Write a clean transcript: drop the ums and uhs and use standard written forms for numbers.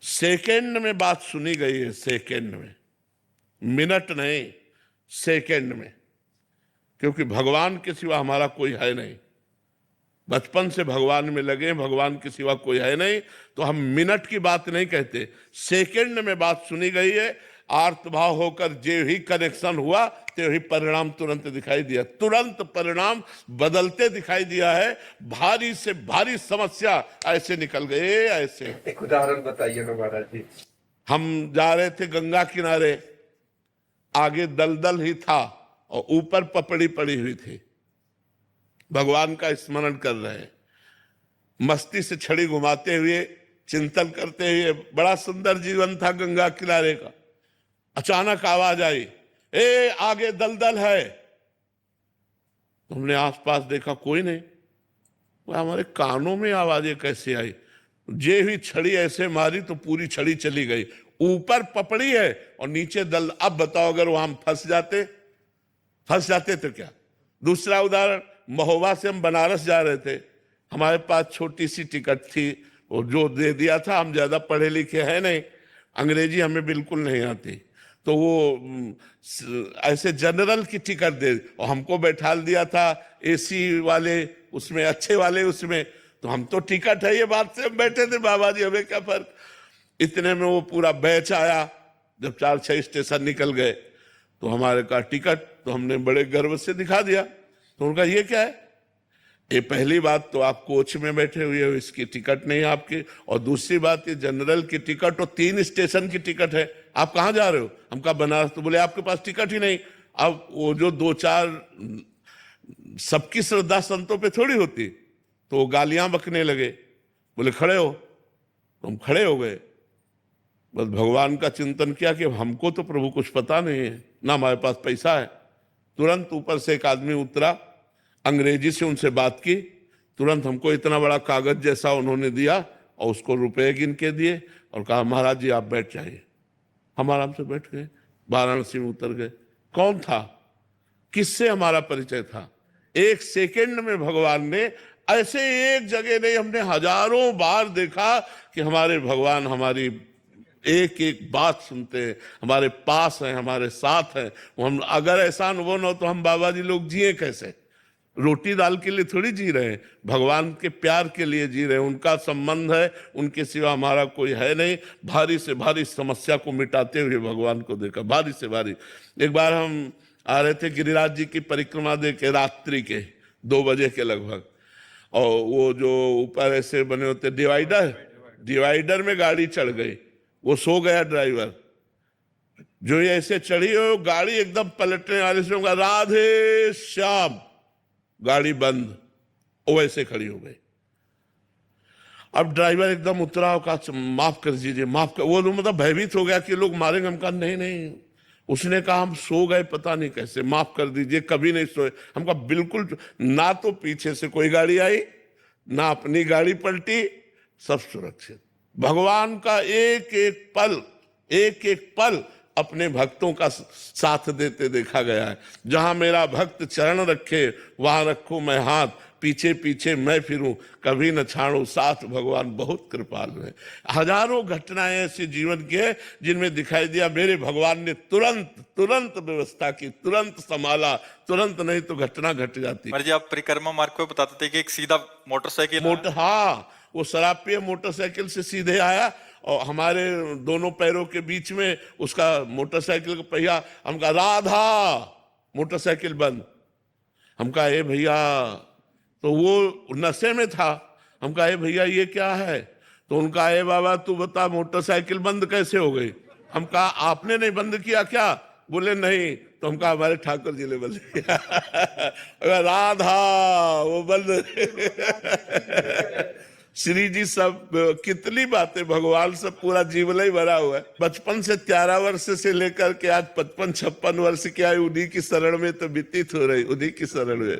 Second में बात सुनी गई है, सेकंड में, मिनट नहीं, सेकंड में, क्योंकि भगवान के सिवा हमारा कोई है नहीं। बचपन से भगवान में लगे, भगवान के सिवा कोई है नहीं, तो हम मिनट की बात नहीं कहते, सेकंड में बात सुनी गई है। आर्तभाव होकर जो ही कनेक्शन हुआ तो ही परिणाम तुरंत दिखाई दिया, तुरंत परिणाम बदलते दिखाई दिया है। भारी से भारी समस्या ऐसे निकल गए, ऐसे। एक उदाहरण बताइए ना महाराज जी। हम जा रहे थे गंगा किनारे, आगे दलदल ही था और ऊपर पपड़ी पड़ी हुई थी। भगवान का स्मरण कर रहे हैं, मस्ती से छड़ी घुमाते हुए, चिंतन करते हुए। बड़ा सुंदर जीवन था गंगा किनारे का। अचानक आवाज आई, ए आगे दलदल है। हमने आसपास देखा, कोई नहीं। हमारे कानों में आवाजें कैसे आई? जे हुई छड़ी ऐसे मारी तो पूरी छड़ी चली गई। ऊपर पपड़ी है और नीचे दल। अब बताओ, अगर वहां फंस जाते तो क्या? दूसरा उदाहरण, महोबा से हम बनारस जा रहे थे, हमारे पास छोटी सी टिकट थी, वो जो दे दिया था। हम ज्यादा पढ़े लिखे हैं नहीं, अंग्रेजी हमें बिल्कुल नहीं आती, तो वो ऐसे जनरल की टिकट दे और हमको बैठा दिया था एसी वाले उसमें, अच्छे वाले उसमें। तो हम तो टिकट है ये बात से हम बैठे थे, बाबा जी हमें क्या फर्क। इतने में वो पूरा बैच आया। जब 4-6 स्टेशन निकल गए तो हमारे का टिकट, तो हमने बड़े गर्व से दिखा दिया। तो उनका ये क्या है? ये पहली बात तो आप कोच में बैठे हुए हो, इसकी टिकट नहीं आपकी, और दूसरी बात ये जनरल की टिकट और 3 स्टेशन की टिकट है। आप कहाँ जा रहे हो? हम कहा बनारस। तो बोले आपके पास टिकट ही नहीं। अब वो जो 2-4 सबकी श्रद्धा संतों पे थोड़ी होती, तो वो गालियां बकने लगे। बोले खड़े हो, तो हम खड़े हो गए। बस भगवान का चिंतन किया कि हमको तो प्रभु कुछ पता नहीं है, ना हमारे पास पैसा है। तुरंत ऊपर से एक आदमी उतरा, अंग्रेजी से उनसे बात की। तुरंत हमको इतना बड़ा कागज जैसा उन्होंने दिया और उसको रुपए गिन के दिए और कहा महाराज जी आप बैठ जाइए। हम आराम से बैठ गए, वाराणसी में उतर गए। कौन था? किससे हमारा परिचय था? एक सेकंड में भगवान ने, ऐसे एक जगह नहीं, हमने हजारों बार देखा कि हमारे भगवान हमारी एक एक बात सुनते हैं, हमारे पास हैं, हमारे साथ हैं। हम अगर ऐसा अनुभव न हो तो हम बाबा जी लोग जिए कैसे? रोटी दाल के लिए थोड़ी जी रहे हैं, भगवान के प्यार के लिए जी रहे हैं। उनका संबंध है, उनके सिवा हमारा कोई है नहीं। भारी से भारी समस्या को मिटाते हुए भगवान को देखा, भारी से भारी। एक बार हम आ रहे थे गिरिराज जी की परिक्रमा दे के, रात्रि के 2 बजे के लगभग, और वो जो ऊपर ऐसे बने होते डिवाइडर में गाड़ी चढ़ गई। वो सो गया ड्राइवर, जो ये ऐसे चढ़ी हो गाड़ी एकदम पलटने वाले से, राधे श्याम, गाड़ी बंद, वो ऐसे खड़ी हो गई। अब ड्राइवर एकदम उतरा, कहा माफ कर दीजिए, माफ कर। वो मतलब भयभीत हो गया कि लोग मारेंगे। हम कहा नहीं नहीं। उसने कहा हम सो गए पता नहीं कैसे, माफ कर दीजिए, कभी नहीं सोए। हम कहा बिल्कुल ना, तो पीछे से कोई गाड़ी आई, ना अपनी गाड़ी पलटी, सब सुरक्षित। भगवान का एक एक पल अपने भक्तों का साथ देते देखा गया है। जहां मेरा भक्त चरण रखे वहां रखूं मैं हाथ, पीछे पीछे मैं फिरूं, कभी न छाड़ू साथ, भगवान बहुत कृपालु है। हजारों घटनाएं ऐसे जीवन की है जिनमें दिखाई दिया मेरे भगवान ने तुरंत व्यवस्था की, तुरंत संभाला, तुरंत नहीं तो घटना घट जाती। जी आप परिक्रमा मार्ग को बताते थे कि एक सीधा मोटरसाइकिल, हाँ, वो शराब पिए मोटरसाइकिल से सीधे आया और हमारे दोनों पैरों के बीच में उसका मोटरसाइकिल का पहिया। हम कहा राधा, मोटरसाइकिल बंद। हम कहा ए भैया, तो वो नशे में था। हम कहा ए भैया ये क्या है? तो उनका ए बाबा तू बता मोटरसाइकिल बंद कैसे हो गई? हम कहा आपने नहीं बंद किया क्या? बोले नहीं। तो हम कहा हमारे ठाकुर जी ने बंद किया। राधा वो बंद। श्री जी सब कितनी बातें, भगवान से पूरा जीवन ही भरा हुआ है। बचपन से 13 वर्ष से लेकर के आज 55-56 वर्ष की आयु उन्हीं की शरण में तो व्यतीत हो रही, उन्हीं की शरण में।